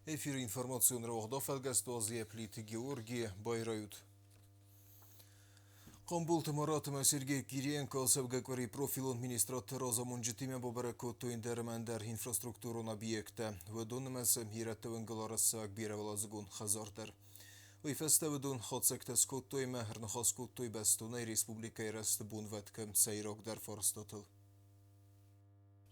Эфир информационного дофалгастозия плиты Георгий Байрают. Камбулты Маратыма Сергей Кириенко сәвгәквари профилон министратора замонжитиме бабаракоту индермендер инфраструктурун объекта. Выдонымасы ираттывын галарасы акбировалазыгун хазартар. Уйфеста выдон хотсекта скоттойме хрнахаскоттой бастуной республика ирасты бунваткам сайрогдар форстотыл.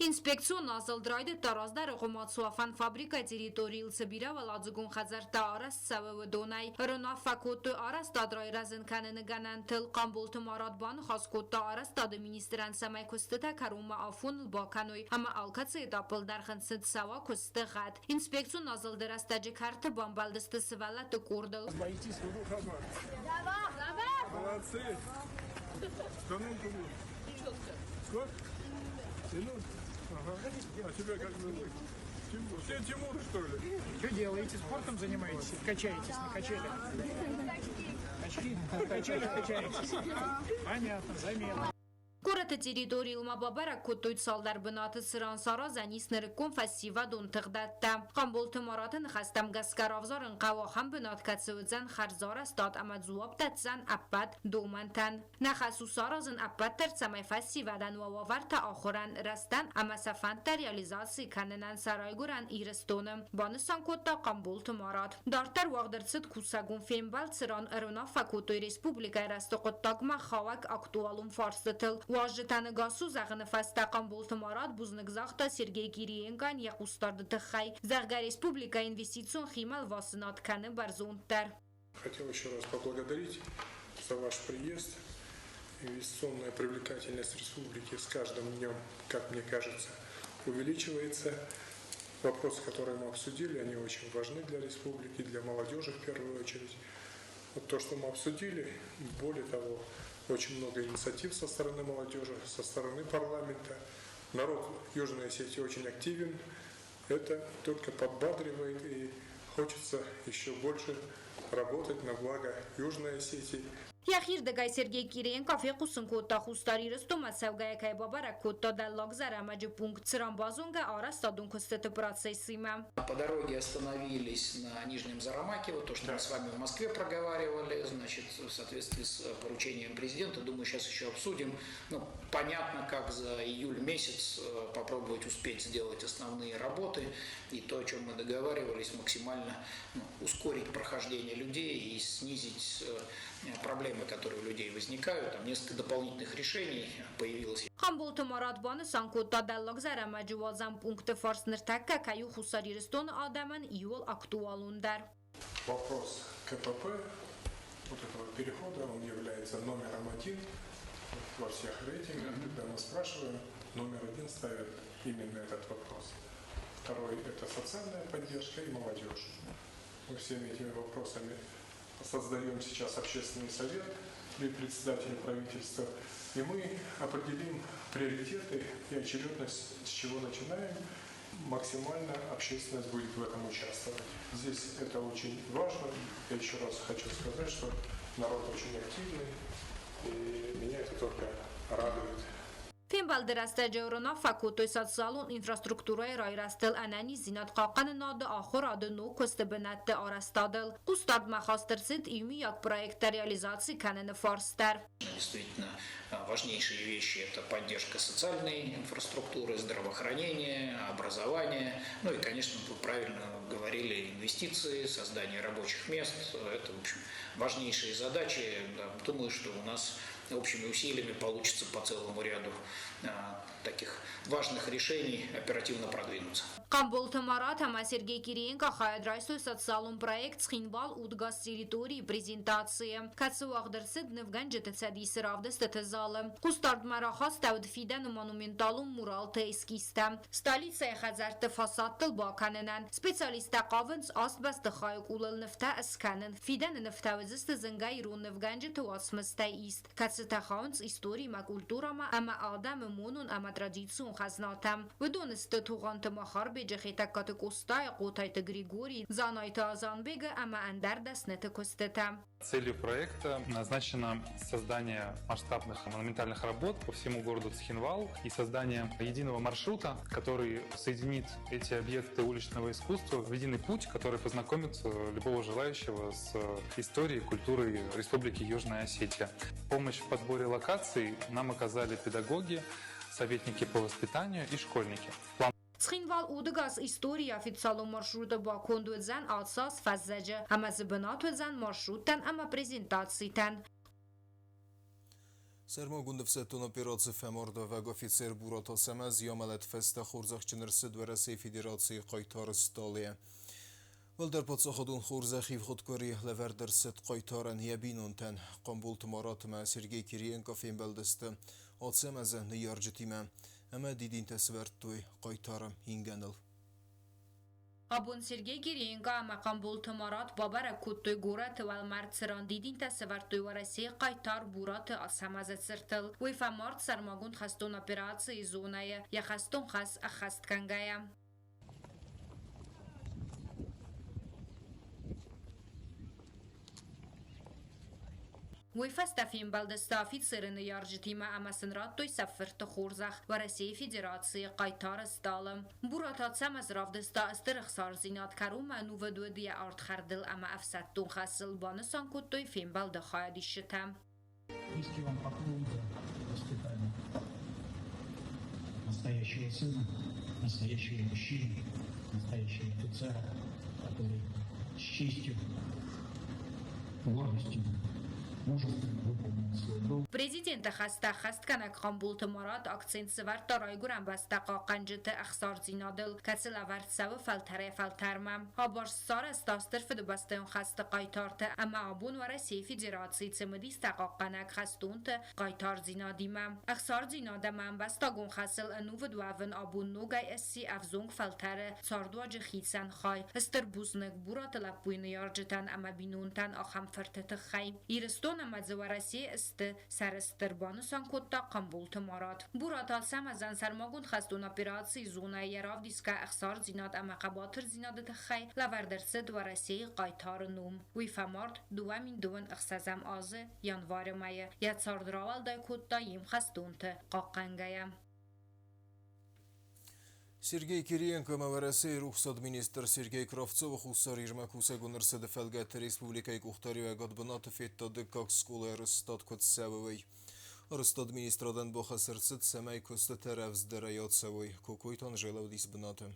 Ինսպեկցիոն ազալդրայդը տարազդարը խոմացուաֆան ֆաբրիկա տերիտորիիլ սբիրավալ ածգուն խազարտա արաս սավը դոնայ հրոնա ֆակոտը արաս տադրայրազն կանը նգանանթլ կամբոլթը մարադբան խասկոտը արաս տադը մինիստրան սամայ կոստտա կարումա աֆուն լբականոյ համա ալկացը էտապլ դարխնցդ սավա կոստղատ ինսպեկցիոն ազալդրաս տաջի քարտը բամբալդստը սվալա տկորդլ Боитесь в рух огонь. Молодцы. Сколько будет? Сколько? Тимур? Ага. А тебя как зовут? Тимур. Все Тимуры, что ли? Что делаете? Спортом занимаетесь? Качаетесь на качелях? Очки? На качелях качаетесь? Понятно, заметно. Կորը տերիտորիիլ մաբաբարակ կոտույց սալդար բնատը սրան սարազանիս նրկոն ֆասիվադուն թղդատտա։ Կամբոլթը մարատը նխաստամ գասկարավզարն qawախան բնատկացվծան խարզարը ստատ ամadzուապ տացան ապատ դոմանտան։ Նախասու սարազն ապատ տրցամայ ֆասիվադան վավավարտը ախորան ռաստան ամասաֆանտա ռեալիզացի կանենան սարայգուրան իրստոնը։ Բանսան կոտա կամբոլթը մարատ։ Դարտար վաղդրցըտ կուսագուն ֆեմբալ սրան ըրոնա ֆակոտոյ ռեսպուբլիկա ռաստոկոտակմա խավակ ակտուալում ֆարստտլ Ուաժետանը գասու զաղնը ֆաստական բոլթմարատ բուզնգզախտա Սերգեյ Կիրիենկան եղուստարդը տխայ Զաղգա республика инвестицион химал васынатканы барзунтар. Хотел еще раз поблагодарить за ваш приезд. Инвестиционная привлекательность республики с каждым днем, как мне кажется, увеличивается. Вопросы, которые мы обсудили, они очень важны для республики, для молодежи в первую очередь. Вот то, что мы обсудили, более того, очень много инициатив со стороны молодежи, со стороны парламента. Народ Южной Осетии очень активен. Это только подбадривает и хочется еще больше работать на благо Южной Осетии. Яхир дагай Сергей Кириенко фекусын котта хустари рыстума савгая бабара котта даллаг зарамаджи пункт срамбазунга арастадун костеты процессима. По дороге остановились на Нижнем Зарамакево, то, что мы с вами в Москве проговаривали, значит, в соответствии с поручением президента, думаю, сейчас еще обсудим. Ну, понятно, как за июль месяц попробовать успеть сделать основные работы и то, о чем мы договаривались, максимально ускорить прохождение людей и снизить проблемы, которые у людей возникают. Там несколько дополнительных решений появилось. Камболты маратбаны санкотта даллаг зарамаджи вазам пункты фарсныртакка каю хусариристон адаман июл актуалундар. Вопрос КПП, вот этого перехода, он является номером один во всех рейтингах. Когда мы спрашиваем, номер один ставит именно этот вопрос. Второй – это социальная поддержка и молодежь. Мы всеми этими вопросами создаем сейчас общественный совет при председателе правительства, и мы определим приоритеты и очередность, с чего начинаем. Максимально общественность будет в этом участвовать. Здесь это очень важно. Я еще раз хочу сказать, что народ очень активный, и меня это только радует. Фембал дырастаджеврона факутой социалун инфраструктурой райрастыл анани зинат қақаны нады ахор ады ну костыбынатты арастадыл. Кустард махастырсыд ими як проекта реализации канены форстар. Действительно, важнейшие вещи – это поддержка социальной инфраструктуры, здравоохранения, образования. Ну и, конечно, вы правильно говорили, инвестиции, создание рабочих мест. Это, в общем, важнейшие задачи. Думаю, что у нас общими усилиями получится по целому ряду таких важных решений оперативно продвинуться. Камболты марат ама Сергей Кириенко хайадрайстой социалун проект схинвал удгас территории презентации. Кацуахдырсыд невганджеты цадисы равдысты залы. Кустард марахас тавдфидан монументалун мурал тейскиста. Столица хазарты фасадтыл баканенан. Специалиста кавынц астбасты хайк улыл нефта эсканен. Фидан нефтавызысты зынгай рун невганджеты уасмыстай ист. تخاونس إستوري ما كولتورا ما أما آدم مونون أما تراديسيون خزناتم ودون استتوغانت مخار بجخيتا كاتكوستا قوتايت غريغوري زانايتا زانبيغ أما أندر دسنت كوستتم. Целью проекта назначено создание масштабных монументальных работ по всему городу Цхинвал и создание единого маршрута, который соединит эти объекты уличного искусства в единый путь, который познакомит любого желающего с историей и культурой Республики Южная Осетия. Помощь в подборе локаций нам оказали педагоги, советники по воспитанию и школьники. Цхинвал удгас история официалу маршрута با کندوزن آساس فزجه اما زبنات وزن маршруттан اما презентацийтан. Սերմոգունդվսետուն օպերացիվ հեմորդավագ օֆիցեր բուրոթո սեմեզ յոմալետ ֆեստա խորզախչնրսը դվերասի ֆիդերացի qaytarı ստալի է։ Վլդեր պոցախոդուն խորզախիվ խոտկորի լևերդրսետ qaytarən յեբինունտեն Qambul tmaratımə Sergey Kiriyenkov embeldeստը ոցեմəzə նյարջտիմə Əmə didin təsvərtüy qaytarım hinganıl. Abun Sergey Kiriyenko ama Qambul tmarat babara kuttuy gurat vel martseran didin təsvərtüy varasi qaytar burat asamazet sırtıl. Uyfa mart sarmagun xastun operasiyi zonaya ya xastun xas axast kangaya. ويفستفين بلدستا офицеры яржитима амасынраттуй саффырты хурзах в России Федерации قيتار сталым. Буратат самазравдыста астырых сарзинат карума нуведуэдия артхардыл ама афсаттун хасыл баны санкуттуй фин балды хаядишитам. Низкий вам поклон за воспитание настоящего сына, настоящего мужчины, настоящего офицера, который с честью, гордостью, мужественно выполнил свой долг. Президент хаст канак Qambul tmarat акцент сварт райгуран бастаqa qanjit axsar zinadil katsila vart sav faltare faltarma habar sar astastir fid bastayon khast qaytart ama abun wa России Федерации цемдис taqaqanak khastont qaytar zinadima axsar zinadam bastagun khasl anuvd waven abun nogay assi afzung faltare sardwaj khitsan khay esterbuznek burat lapuin yarjitan ama binuntan akham fertet khay iriston ama wa России است سرستربان سانکوتا Qambul tmarat. Buratal samazan sarmagun خستون операции زونه یراف دیسکا اخسار زیناد اما قباتر زیناد تخی لوردرسد و رسی قایتار نوم. وی فمارد دوامین دون اخسازم آزه январь مایه یا ساردراوال دای کود یم خستون ته قاقنگایم. Sergey Kiriyenko Mavarasi ruhsat ministr Sergey Kravtsov Хусар Ирмакуса Гунарсада Фелгат Республикай Кухтарио Гадбанат Феттады как скола Ростат Котсевой. Ростат министрадан Бохасырцит Самай Коста Теревздерайотсовой. Кукуйтан Желавдис Баната.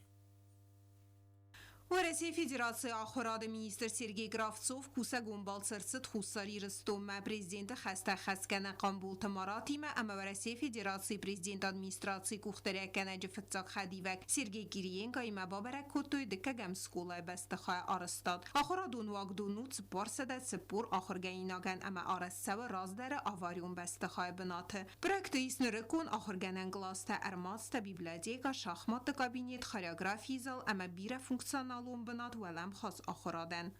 و Россия Федерации آخراد مینیستر سرگی گرافسوف کوسه گنبال سرست خوصاری رستوم پرزیدنت خسته خسکنه قامبول تماراتی ما اما و Россия Федерации پرزیدنت ادمینستراسی کوختری کنه جفتاق خدیوک سرگی گیرین که ایما بابرک کتوی دکه گم سکوله بستخواه آرستاد آخرادون واقدونوت سپار سده سپور آخرگیناگن اما آرسته و رازدر آواریون بستخواه بناته پرکتیس نرکون آخرگنن گلاسته ارماسته بیبلادیکا شاخمات کابینیت خاریوگرافی زل اما بیره فونکسیونال بنات ولم خاص آخرادن.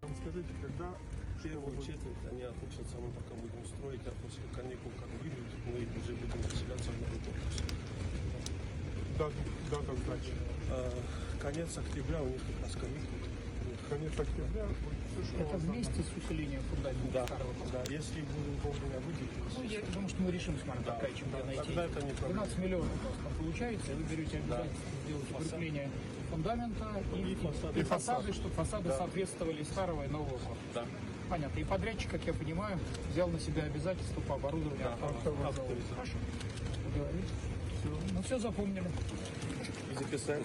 Скажите, когда первую четверть они отучатся, мы пока будем строить, а после каникул как выйдут, мы уже будем заселяться в новый корпус. Дата сдачи. Конец октября у них как раз каникулы. Конец октября. Это вместе с усилением фундамента старого. Да, если будем вовремя выделить. Ну, я думаю, что мы решим с Марком Аркадьевичем найти. Тогда это не проблема. 12 миллионов у вас там получается, и вы берете обязательство сделать укрепление фундамента и фасады, чтобы фасады соответствовали старого и нового корпуса. Да. Понятно. И подрядчик, как я понимаю, взял на себя обязательство по оборудованию автовокзала. Хорошо. Договорились. Все. Ну все запомнили. Записали.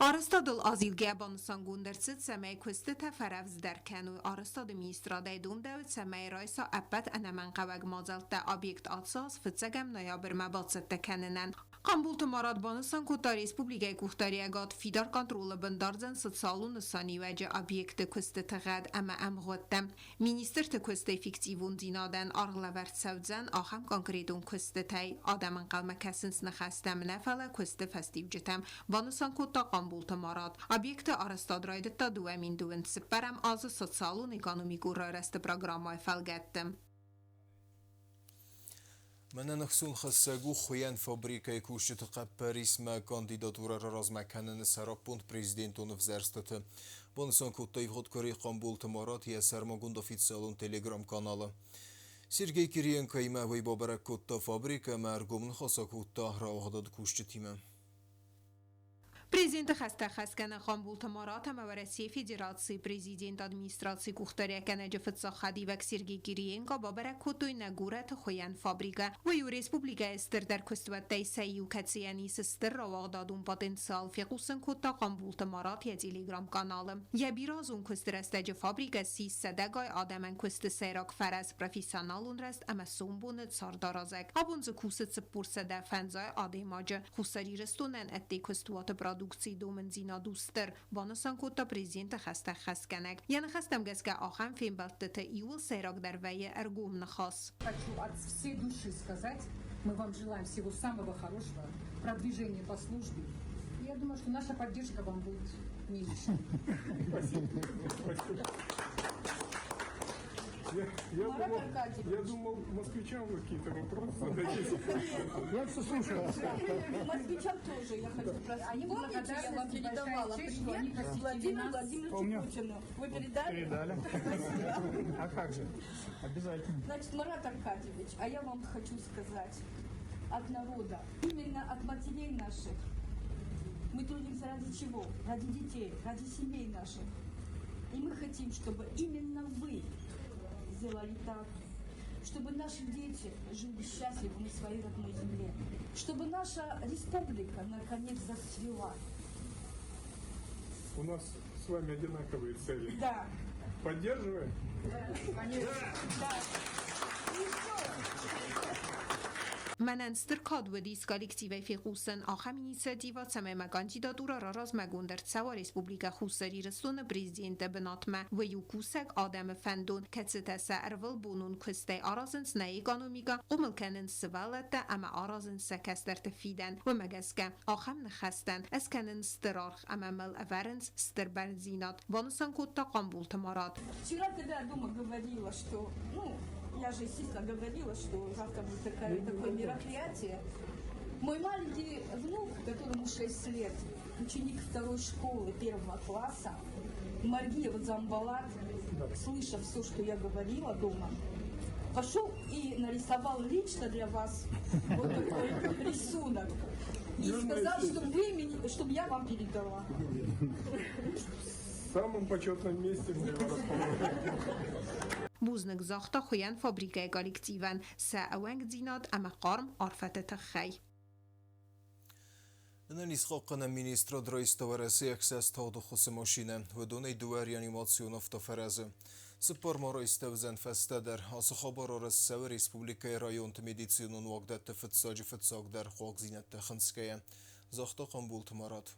آرستاد آزیلگه بانسان گوندرسد سمای کسته فرفز در کنوی آرستاد میستراده دوم داود سمای رایسا اپت انمان قوگ مازلت آبیکت آتساس فتسگم نایابر مبادست کننن Qambul tmarat بانسان کتا ریسپوبلیگای کوختاری اگاد فیدار کنترول بندارزن ست سالون نسانی وجه آبیکت کسته تغد اما امغوتم مینیستر تکسته فیکتیوون دینادن آرغلورد سودزن آخم کانکریدون کسته تای آدمان قلمه کسنس نخستم نفله کسته فستیو جتم بانسان کتا Qambul tmarat obyekty arastad rajdetta duemin duent separam az ست سالون ekonomiku röreste programmai felgettem. من نخسون خسگو خوین فابریکای کوشت قپریس ما کاندیداتورا راز مکنن سراپوند پریزیدنتون وزرستت. بونسان کتای خودکاری قنبول تمارات یا سرماگوند официалун تلگرام کانالا. سرگی کریانکای ما وی بابرک کتا فابریکا مرگومن خاصا کتا راهداد کوشت تیمه. Президент хастахаскана Қамбул Тамарат амавараси федерации президент администрации кухтарякана жафтса хадивак Сергей Кириенко бабарак котуй нагурат хоян фабрика و یو ریسپوبلیکا استر در کستوات سیو کتسیانی سستر راوغدادون پتنسال فیقوسن کتا قنبول تمارات یا تلگرام کانالم یا بیرازون کستر استج فابریکا 300 آدمن کست سیراک فرز پروفیسیونالون رست اما سومبون ساردارازک آبونز کوست سپورسده فنزای آدماجه خساری رستونن ادی کستوات برادوکسی دومن زینا دوستر بانسان کتا پریزینت خسته خسکنک یعنی خستم گز که آخم فیم بلتت ایول سیراک در وی ارگوم نخواست. Хочу от всей души сказать, мы вам желаем всего самого хорошего, продвижения по службе. Я думаю, что наша поддержка вам будет не лишней. Я думал, москвичам какие-то вопросы зададите. Я все слушаю. Москвичам тоже я хочу спросить. Они помните, я вам передавала привет Владимиру Владимировичу Путину. Вы передали? Передали. А как же? Обязательно. Значит, Марат Аркадьевич, а я вам хочу сказать от народа, именно от матерей наших. Мы трудимся ради чего? Ради детей, ради семей наших. И мы хотим, чтобы именно вы сделали так, чтобы наши дети жили счастливы на своей родной земле, чтобы наша республика наконец зацвела. У нас с вами одинаковые цели. Да. Поддерживаем? Конечно. Да. И еще. من انستر کاد و دیس کالکتیو فیقوسن آخم اینیسیاتیوا تمه مکانتیداتورا را راز مگوندر سوا ریسپوبلیکا خوسری رسون پریزیدنت بناتمه و یوکوسک آدم فندون کتسته سرول بونون کسته آرازنس نیگانومیگا قملکنن سوالت اما آرازن سکستر تفیدن و مگسکه آخم نخستن اسکنن سترارخ اما مل افرنس ستر برزینات وانسان کتا قنبول تمارات. Вчера, когда я дома говорила, что, я же, естественно, говорила, что завтра будет такое мероприятие. Мой маленький внук, которому 6 лет, ученик 2 школы 1 класса, Маргиев Замбалат, слыша все, что я говорила дома, пошел и нарисовал лично для вас вот такой рисунок. И сказал, чтобы я вам передала. В самом почетном месте мы его расположим. بوزنک زاختا خوین فابریکه کالکتیون ساوانگ زیناد اما قارم عرفت تخی. Нанис хоккана министра драйстовараси аксес таудо хусы машина و دونی دوار реанимацион автофаразы. Сыпар марайста взен фестадер асы хабар арас савы республикай районты медицинун вагдатты фытсажы фытсагдар хуак зинетті хынская. Захта Қамбул Тамарат.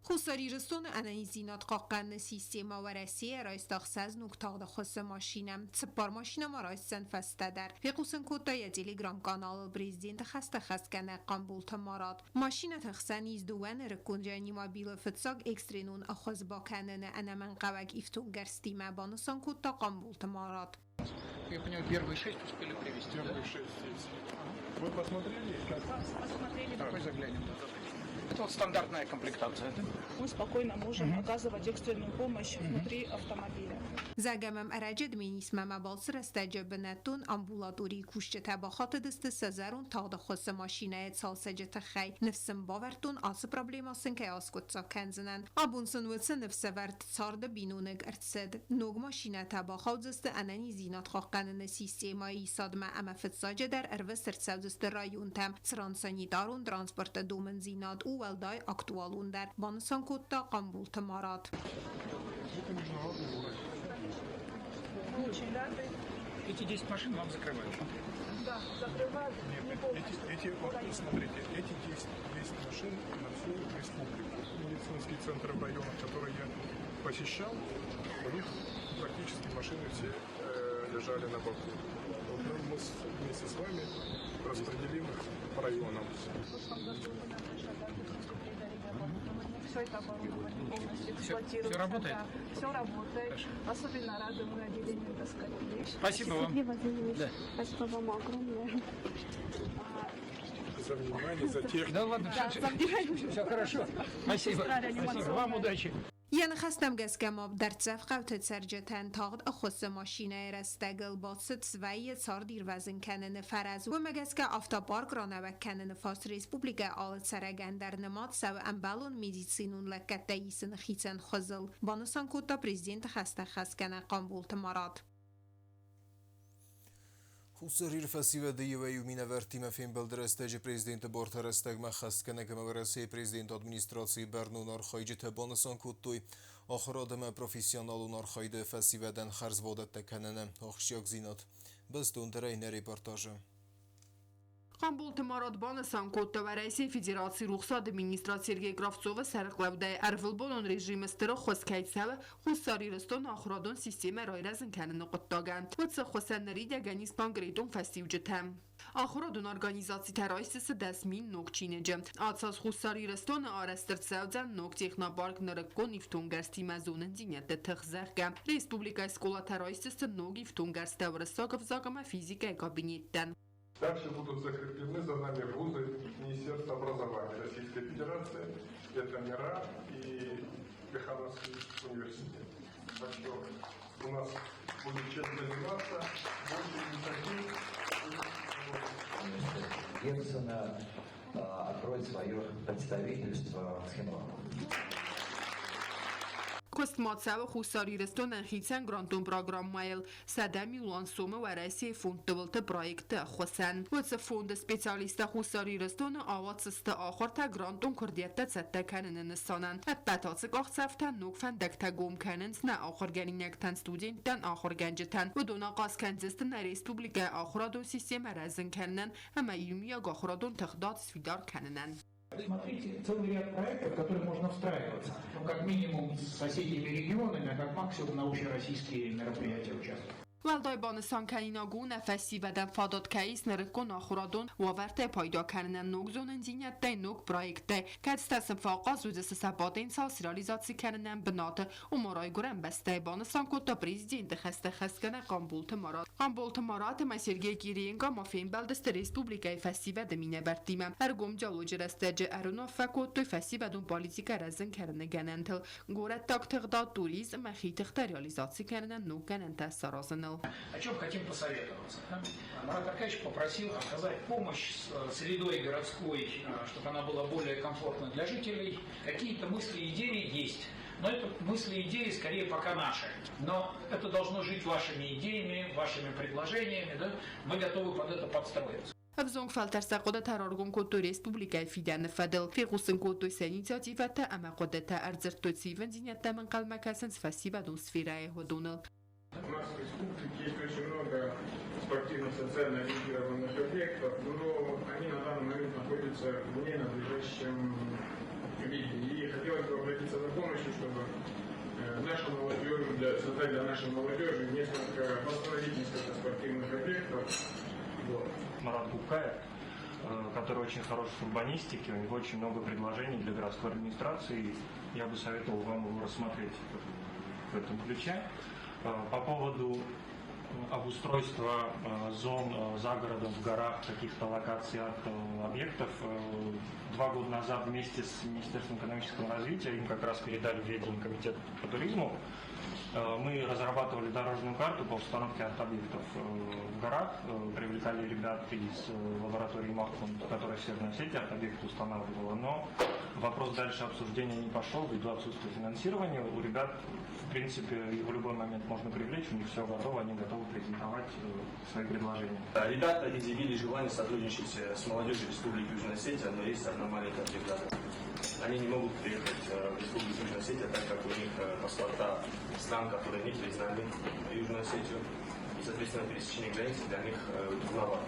خساری رستون انایزینات قاقن سیستم ورسی رایستاخ ساز نکتاق خص ماشینم سپار ماشینم رایستن فسته در فیقوسن کتای تلگرام کانال پریزیدنت خسته خسکنه قنبول تمارات ماشین تخسنیز دوان رکن جانی مابیل فتساق اکسترینون اخوز با کنن انمن قوک افتون گرستیمه بانسان کتا قنبول تمارات. Я понимаю, первые 6 успели привезти. Первые 6 здесь. Вы посмотрели? Посмотрели, давай заглянем. Это вот стандартная комплектация, да? Мы спокойно можем оказывать экстренную помощь внутри автомобиля. زگمم ارجد مینیسم مبالسر استجاب نتون امبولاتوری کوشت تباخات دست سزارون تاقد خص ماشینه سالسجت خی نفسم باورتون آس پرابلیماسن که آسکت سا کنزنن آبونسن وطن نفس ورد سارد بینونگ ارتسد نوگ ماشینه تباخات دست انانی زینات خاقنن سیستیمایی سادمه اما فتساجه در اروستر سوزست رایون تم سرانسانی دارون ترانسپورت دومن زینات او ولدای اکتوالون در بانسان کتا قنبول تمارات. Очень рады. Эти 10 машин вам закрывают? Да, закрывают. Смотрите, эти 10 машин на всю республику. Медицинские центры в районах, которые я посещал, у них практически машины все лежали на боку. Вот мы вместе с вами распределим их по районам. В прошлом году вы нам уже все все это оборудование полностью эксплуатируется. Все работает? Да, все работает. Особенно рады мы отделению доскорее. Спасибо вам. Сергей Владимирович, спасибо вам огромное. За внимание, за технику. Да ладно, все хорошо. Спасибо. Спасибо. Вам удачи. یعنی خستم گسکم در صفقه و تسرجتن تاقد اخص ماشینه رستگل با ست سویه سار دیر وزن کنن فرز و مگسکه آفتا بارک را نوک کنن فاس ریسپوبلیکه آل سرگن در نماد سو امبالون میدیسینون لکت دیسن خیسن خزل بانسان کتا پریزیدنت خسته خسکنه قنبول تمارات Hussarir fesztivede jövő minevertime filmbelderesztege prezidenti bortereszteg meghaszkenek mevereszé prezident adminisztráció Bernun archajgyete banasan kuttuj, acharademe professzionalun archajde fesztiveden harzvodattek kenene, axsiak zinat. Beztun terejne reportajı. قنبول تمارات بانسان کوتا و رئیس فدراسیون رخصت администрации Сергей Кравцова сарықлавдай арвылболон режим стыра хоскайтсава хуссари растон ахрадон система райразын канын қоттаганд. Ватса хосаннари дягани спангрейтон фестивжетам. Ахрадон организации террористы дасмин нокчинеджем. Атсас хуссари растон арастырцавзан нок технобарк наракон ифтунгарсти мазонын динятте тахзаргам. Республика школа террористы нок ифтунгарста врасагов загама физика кабинеттен. Также будут закреплены за нами вузы Министерства образования Российской Федерации, это МИРА и Бехановский университет. Так что у нас будет чем заниматься, больше инициатив. Герцена откроет свое представительство в Хинвал. Костмацава хусари рестон хитсен грантон программ майл садами лансома و رئیس فوند دولت پروژه خوسن و فوند سپیشالیست хусари рестон آوات سست آخر تا گرانتون کردیت سته کنن نسانن ابتداس قاصفتن نوکفن دکتا گم کنن نه آخر گنینکتن استودنتن آخر گنجتن و دونا قاس کنزستن ریسپوبلیکا آخرادون سیستم رزن کنن اما یومیا آخرادون تخداد سفیدار کنن. Смотрите, целый ряд проектов, в которые можно встраиваться. Ну, как минимум с соседними регионами, а как максимум на общероссийские мероприятия участвовать. والدای بانسان کنیناگون فسی بدن فاداد کهیس نرکن آخورادون وورته پایدا کنن نوگزونن زینت ده نوگ پرویکته که استاسم فاقاز روز سبادین سال سیرالیزاسی کنن بنات و مرای گرن بسته بانسان کتا پریزیدنت خسته خسکنه قنبول تمارات مسیرگی گیرینگا مافین بلدست ریسپوبلیکای فسی بده مینه برتیمم ارگم جلوج رستجه ارونا فکوتوی فسی بدون پالیتیکا رزن کنن گننتل گورت تاک تقداد توریزم مخیتخت ریالیزاسی کنن نوگ گننت سرازنل. О чем хотим посоветоваться? Марат Аркадьевич попросил оказать помощь с средой городской, чтобы она была более комфортной для жителей. Какие-то мысли и идеи есть. Но это мысли и идеи скорее пока наши. Но это должно жить вашими идеями, вашими предложениями. Да? Мы готовы под это подстроиться. افزونگ فلتر قدرت ترارگم کدو республика فیدن فدل فیقوسن کدو سنیتیاتیو تا اما قدرت ارزرت تسیون زینت من قلم کسن فسی بدون سفیره هدونل. У нас в республике есть очень много спортивно-социально ориентированных объектов, но они на данный момент находятся в ненадлежащем виде. И хотелось бы обратиться за помощью, чтобы наша молодежь, создать для нашей молодежи восстановить несколько спортивных объектов. Вот. Марат Губкаев, который очень хорош в урбанистике, у него очень много предложений для городской администрации. Я бы советовал вам его рассмотреть в этом ключе. По поводу обустройства зон за городом, в горах, каких-то локаций объектов, 2 года назад вместе с Министерством экономического развития, им как раз передали в ведение комитета по туризму, мы разрабатывали дорожную карту по установке арт-объектов в горах, привлекали ребят из лаборатории Махмуд, которая в Северной Осетии арт-объекты устанавливала, но вопрос дальше обсуждения не пошел ввиду отсутствия финансирования. У ребят, в принципе, в любой момент можно привлечь, у них все готово, они готовы презентовать свои предложения. Ребята изъявили желание сотрудничать с молодежью Республики Южная Осетия, но есть одна маленькая преграда. Они не могут приехать в Республику Южная Осетия, так как у них паспорта стран, которые не признали Южную Осетию, и, соответственно, пересечение границы для них трудновато.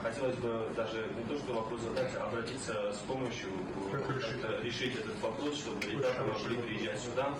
Хотелось бы даже не то, что вопрос задать, а обратиться с помощью, как решить этот вопрос, чтобы ребята могли приезжать сюда.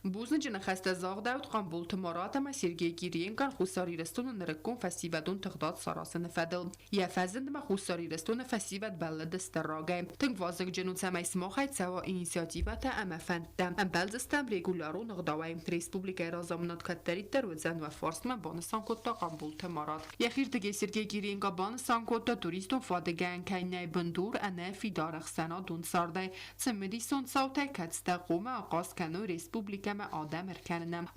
Բուզնջը նխաստը զաղդավտ խամբուլ թմարատը մա Սերգեյ Կիրիենկան խուսարիրստունը նրկում ֆասիվադուն թղդատ սարասը նվադել։ Եվազն մա խուսարիրստունը ֆասիվադ բալլը ստռագայ։ Թնք վազգ ջնուցամայ սմոխայ ցավո ինիցիատիվատը ամաֆանտա։ Ամբալզստամ ռեգուլարու նղդավայ Ռեսպուբլիկայի ռազմնոտ կատարի տերուզան ва ֆորսմա բոնսան կոտա խամբուլ թմարատ։ Յախիր դգե Սերգեյ Կիրիենկա բոնսան կոտա տուրիստոն ֆադեգան կայնայ բնդուր անե ֆիդարախսանա դուն սարդայ ցմդիսոն սաուտայ կացտաղումը աղասկանու ռեսպուբլիկամա ադամ erkanınam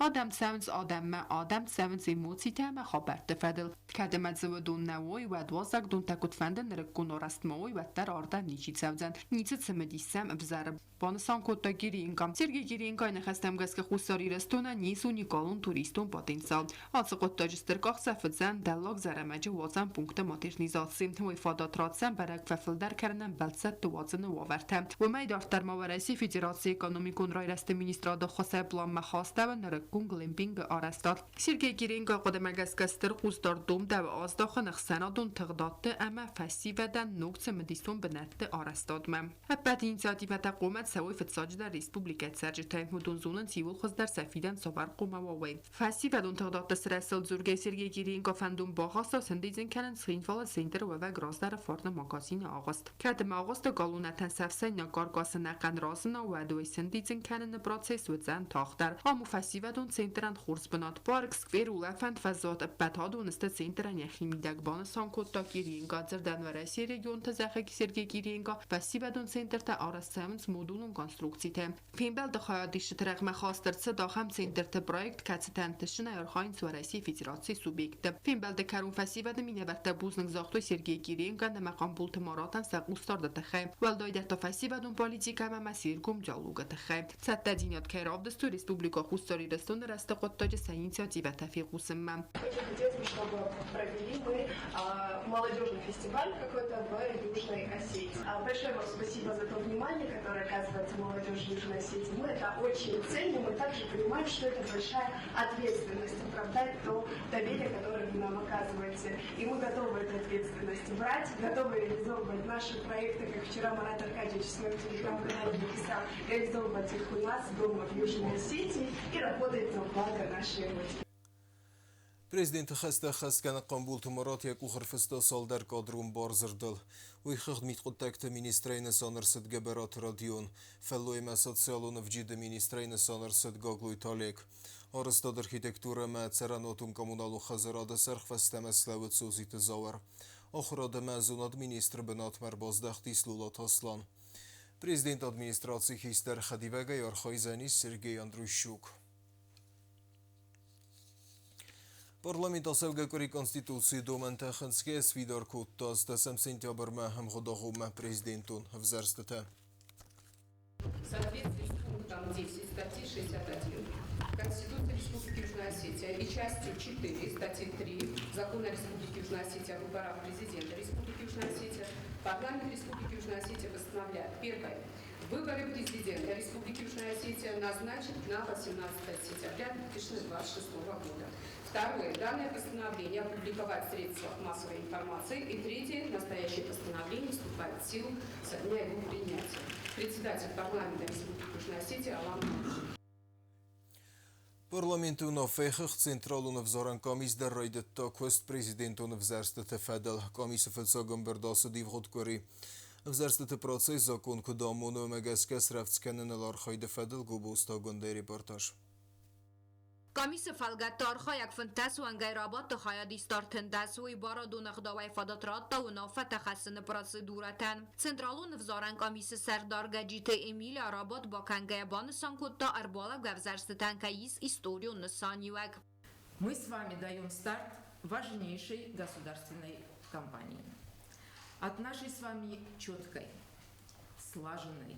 adam sevins emoțiitama xabarda fadil kademadzı dunnaoy və dvazaq dun takutfandın rəkkun orastmoy və tar arda niçi savzan niçi tsmedisam bzarb Bonsan kotta Kirienka Sergey Kirienka nə xəstəm qəskə xusari restona nis unikalun turiston potensial Atsı qottacıstır qaxsafıdzan dallaq zərəməci vazan punkta modernizasyon və ifadat ratsan bərək fəfildər kərənən bəlsət duvazını vavartə və məydartar mavarəsi Federasiya Ekonomikun Rayrəstə Ministrada xosay plan məxastə və nərəkkun glimping arastat Sergey Kirienka qodəmə qəskəstır xustar dum dəv azdaxı nəxsənadun təqdatdı əmə fəsivədən nokta mediston bənətdi arastadmə Həbbət inisiativətə qomət سوي في الصاجدة ريسبوبليكات سرجتين مدن زونن تيول خزدر سفيدن صبر قوما ووين فاسي بدون تغدات تسرسل زورگي سرگي گيرين فندون باخاستا سنديزن كانن سخينفال سنتر و گرازدر فارن ماگازين آغاست كاتم آغاست قالونتن سفسين نقارقاس نقن راسنا و دوي سنديزن كانن بروسيس وزن تاختر همو فاسي بدون سنترن خورس بنات بارك سكوير ولفند فزات بتادون است سنترن يخيمي دقبان سانكوتا گيرين گازردن و رسي ريجون تزاخي سرگي گيرين فاسي بدون سنتر تا آرستمنس مدون konstrukcite. Finbel dixayadişi tərəqmə xastırsı daxam sentertə proyekt kətətəntişin ayarxayn suarəsi federasi subyekti. Finbeldə kərun fəsivədə minəbətdə buzning zaxtoy Sergey Kirienka nə məqam bul tımaratan səq ustarda təxəy. Vəldaydə fəsivədun politika və məsir kumcaluqa təxəy. Sətdə diniyat kəyravdıstı Respublika xustari rəstun rəstə qottacı səy inisiativə təfiq usınməm. Провели мы молодежный фестиваль какой-то в Южной Осетии. Большое вам спасибо за то внимание, которое оказывается молодежи Южной Осетии. Мы это очень ценим и также понимаем, что это большая ответственность оправдать то доверие, которое вы нам оказываете. И мы готовы эту ответственность брать, готовы реализовывать наши проекты, как вчера Марат Аркадьевич в своем телеграм-канале написал, реализовывать их у нас дома в Южной Осетии и работать на благо нашей Родины. Президент خسته خسکن قنبول تمرات یک خرفسته سال در کادرون بارزردل وی خدمت قطعت مینیسترین سانر صد گبرات رادیون فلوی مساد سالون وجود مینیسترین سانر صد گاگلوی تالیک آرستاد ارکیتکتور ما ترانوتون کمونالو خزراده سرخ فسته مسلوت سوزی تزاور آخراد مزوناد مینیستر بنات مربازدختی سلولات اصلان Президент администрации Хистер Хадивега Ярхай Занис Сергей Андрущук Парламент Асавгакори Конституции Домантаханская свидар кутта с 10 сентября махам ходахума президентун в Зарстате. В соответствии с пунктом 10 статьи 61 Конституции Республики Южная Осетия и частью 4 статьи 3 Закона Республики Южная Осетия о выборах президента Республики Южная Осетия, парламент Республики Южная Осетия постановляет: первое. Выборы президента Республики Южная Осетия назначат на 18 сентября 2026 года. Второе. Данное постановление опубликовать в средствах массовой информации. И третье. Настоящее постановление вступает в силу со дня его принятия. Председатель парламента Республики Южная Осетия Алан Муршин. Парламенту на фейхах централу на взоран комис дар райдет квест президенту на взарстате федел комиссия федсагам бердаса дивхот кори взарстате процесс закон кудамону мегаска срафтсканен алархайде федел губуста гонде репортаж Комиссия фалгаттарха як фنтас و انگای رابط تخایا دیستار تندس و ایبارا دو نخداوی فاداترات تا و نافه تخصن پراسیدورتن. سنترالون وزارن کمیس سردار گجیت امیل رابط با کنگای بانسان کد تا اربالا گوزرستن کهیس ایستوریون نسانیوگ. Мы с вами даем старт важнейшей государственной кампании. От нашей с вами четкой, слаженной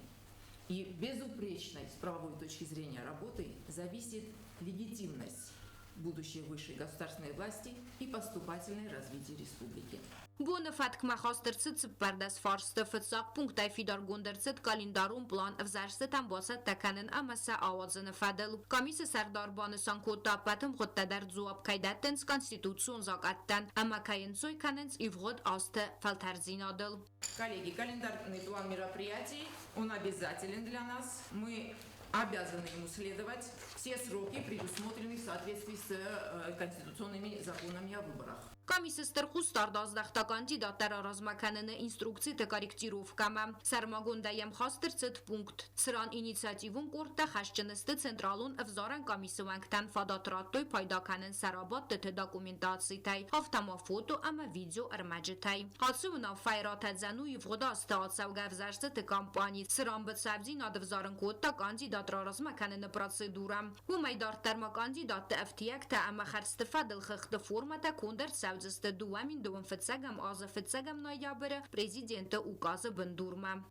и безупречной с правовой точки зрения работы зависит легитимность будущей высшей государственной власти и поступательное развитие республики. Бу нефатк махастырцыт сыппардас фарсты фытсак пунктай фидар гундырцыт календарун план взарстытан босат таканын амаса авазыны фадыл. Комиссия сардарбанысан кодта патым хоттадар зуап кайдаттенс конституцион закаттан, ама кайынцой каненс ивгод асты фалтарзинадыл. Коллеги, календарный план мероприятий, он обязателен для нас. Мы обязаны ему следовать. все сроки предусмотрены в соответствии с конституционными законами о выборах. Կամիսը ստրխուստար դազդախտականջի դատարարազմականնը ինստրուկցի տկարիքտիրով կամա սարմագոնդայեմ խաստրցըտ պունկտ սրան ինիցիատիվուն կորտա խաշճնստը ցենտրալուն վզարան կամիսը վանքտան ֆադատրատոյ պայդականն սարաբատ տը դոկումենտացի թայ ավտամա ֆոտո ամա վիդեո արմաջը թայ հացուվնա ֆայրատadzանու իվղոդա ստացավ գավզարսը տը կամպանի սրան բծավձին ադվզարն կոտա կանջի դատարարազմականնը պրոցեդուրա հումայդար տերմականդիդատ FTX та ամա խարստֆադլ խխտը ֆորմատա կոնդեր Саудзесте дуамин дуам фецагам аза фецагам ноября президента указа Бендурма.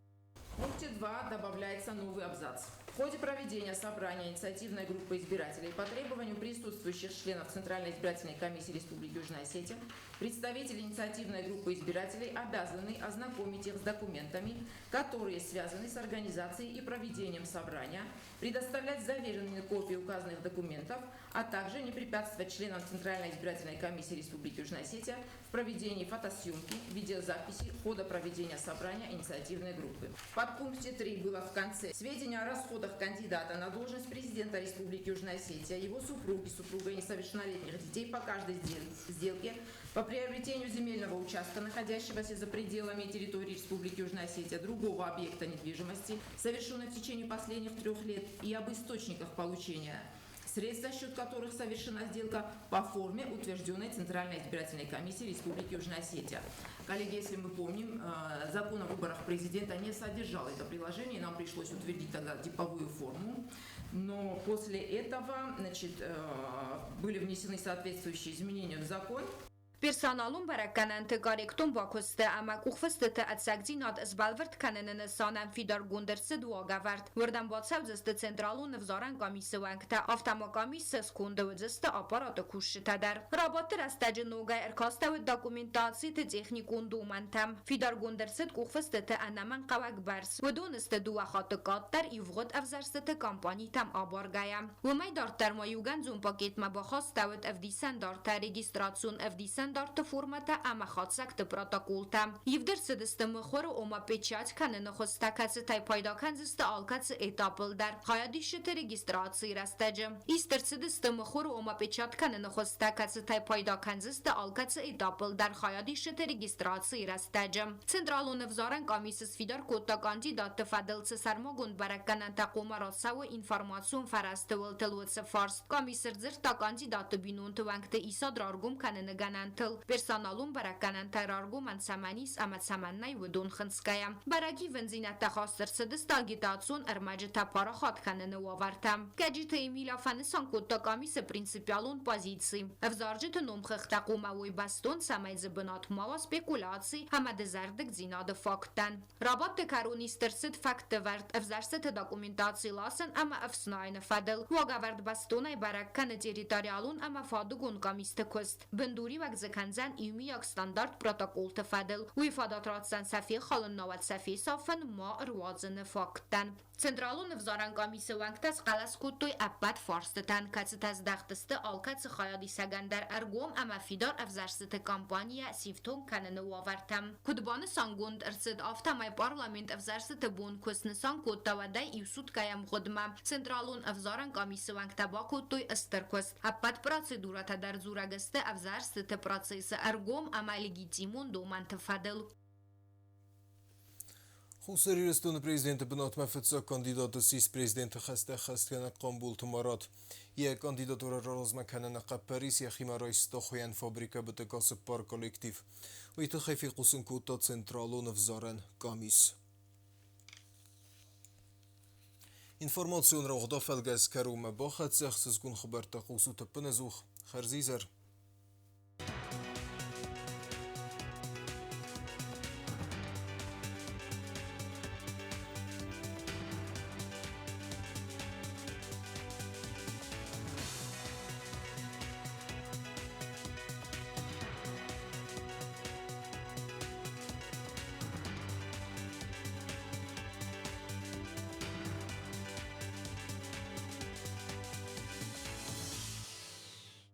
В пункте 2 добавляется новый абзац. В ходе проведения собрания инициативной группы избирателей по требованию присутствующих членов Центральной избирательной комиссии Республики Южная Осетия представители инициативной группы избирателей обязаны ознакомить их с документами, которые связаны с организацией и проведением собрания, предоставлять заверенные копии указанных документов, а также не препятствовать членам Центральной избирательной комиссии Республики Южная Осетия в проведении фотосъемки, видеозаписи хода проведения собрания инициативной группы. В подпункте 3 было в конце сведения о расходах кандидата на должность президента Республики Южная Осетия, его супруги, супруга и несовершеннолетних детей по каждой сделке по приобретению земельного участка, находящегося за пределами территории Республики Южная Осетия, другого объекта недвижимости, совершенной в течение последних 3 лет, и об источниках получения средств, за счет которых совершена сделка по форме, утвержденной Центральной избирательной комиссией Республики Южная Осетия. Коллеги, если мы помним, закон о выборах президента не содержал это приложение, нам пришлось утвердить тогда типовую форму, но после этого, были внесены соответствующие изменения в закон. Պերսանալում բարականան տկարեկտում բակոստը ամակ ուխվստը ացակձինատ զբալվրտ կանենը նսանան ֆիդար գունդերսը դուագավարդ վրդան բացավ ձստը ցենտրալուն վզարան կամիսը վանքտա ավտամակամիսը սկունդը ձստը ապարատը քուշտադար ռաբոտը ռաստաջը նոգա երքաստավը դոկումենտացի թե տեխնիկուն դումանտամ ֆիդար գունդերսը ուխվստը անաման qavak բարս վդոնստը դուախատը կատտար իվղոտ ավզարստը կամպանի տամ աբարգայա վմայ դարտարմայուգան ձում պակետմա բախաստավը ավդիսան դարտա ռեգիստրացիոն ավդիսան Դարտը ֆորմատը ամախացակտը պրոտոկոլտա Եվ դրսը դստը մխորը ոմա պեչած կանը նխոստակացը թայ պայդական զստը ալկացը էտապլ դար Հայադիշը ռեգիստրացի ռաստաջը Իս դրսը դստը մխորը ոմա պեչատ կանը նխոստակացը թայ պայդական զստը ալկացը էտապլ դար Հայադիշը ռեգիստրացի ռաստաջը Ցենտրալոնը վզարան կամիսս ֆիդար կոտա կանդիդատը ֆադելցը սարմոգուն բարականան տակոմարացավը ինֆորմացիոն ֆարաստը վլտելուծը ֆարս կամիսր ձրտա կանդիդատը բինուն տվանքտը իսադրարգում կանը նգանան Персоналум бараканан тараргум ансаманис аматсаманнай вудун хынская. Бараги вензинатта хастырсы дыстагитацион армаджита парахат каныны вавартам. Каджита Эмиля фанысан котта камисы принципиалун позиции. Взарджита номхых такумавой бастон самайзы бынатмава спекуляции хамадезардык зинады фактан. Рабатты карунистырсыд факты вард взарсыты документации ласын ама афснайны фадыл. Вагавард бастонай баракканы территориалун ама фадугун камисты көст. Бендури вагзы Kanzan ümüyak standart protokol tefadil. Uifadatratstan safi xalın navat safi safın ma rwazını faktan. Centralun vzaran kamisi vanktas qalas kutuy appat farstatan katsitas daxtısты alkatsı xayadi sagandar ergom ama fidar avzarsıtı kampanya sifton kanını vavartam. Kudbanı sangund ırsid aftamay parlament avzarsıtı bun kusnı sankut tavaday yusut kayam xudma. Centralun vzaran kamisi vankta bakutuy ıstarkust. Appat procedura tadar zuragıstı avzarsıtı процесса аргом ама легитимун думан тфадел. Хусари Рестон президента Бенат Мафетса кандидата сис президента хасте хасткана Камбул Тумарат. Я кандидатура размакана Парис я химарайста хуян фабрика бетекасы пар коллектив. Уйта хайфи кусын кута централон взарен камис. Информацион рогда фелгаз карума бахат сахсыз гун хабарта кусута пенезух. Харзизер.